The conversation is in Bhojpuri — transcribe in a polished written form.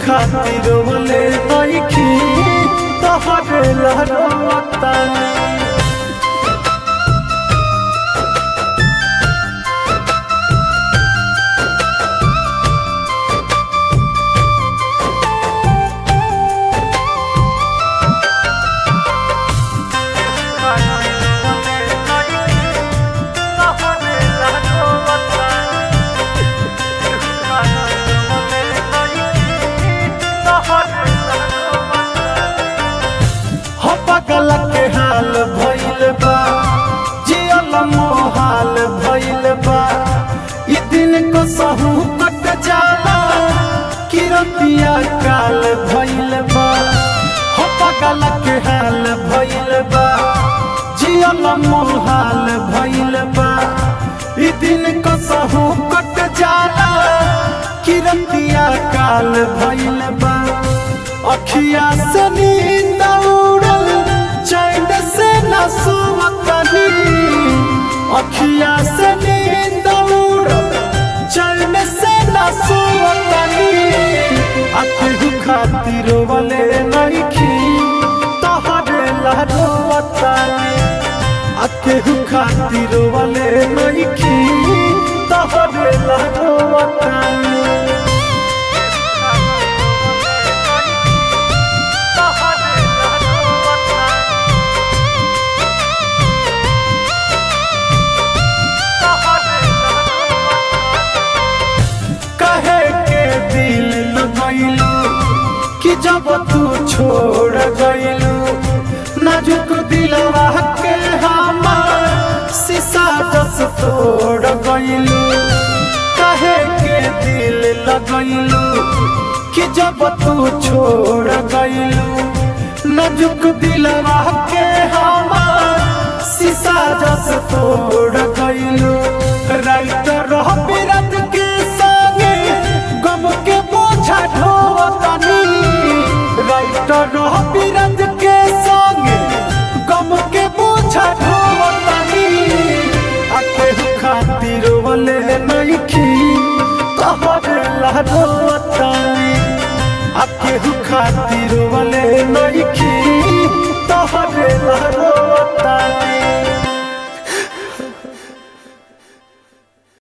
खातिर बोले नइखी तोहरे लहरोतानी। पगल के हाल भइल बा जियल मोहाल भइल बा ई दिन को सहू कट जाला किरतिया काल भइल बा। हो पगल के हाल भइल बा जियल मोहाल भइल बा ई दिन को सहू कट जाला किरतिया काल भइल बा। अखिया से नींद उड़ल चैन से न सुवतनी, अखिया से नींद उड़ल चैन से न सुवतनी। अकेहू खातिर बोले नइखी तोहरे लहरोतानी। अकेहू खातिर बोले नइखी तोहरे लहरोतानी। कि जब तू छोड़ गइलू नाजुक दिलवा के हमार शीशा जस तोड़ गइलू। कहे के दिल लगइलू कि जब तू छोड़ गइलू नाजुक दिलवा के हमार शीशा जस तोड़ गइलू। राइटर बिरद के संगे गम के बोझा ढोवतानी। राइटर बिरद के संगे गम के बोझा ढोवतानी। अकेहू खातिर बोले नइखी तोहरे लहरोतानी। अकेहू खातिर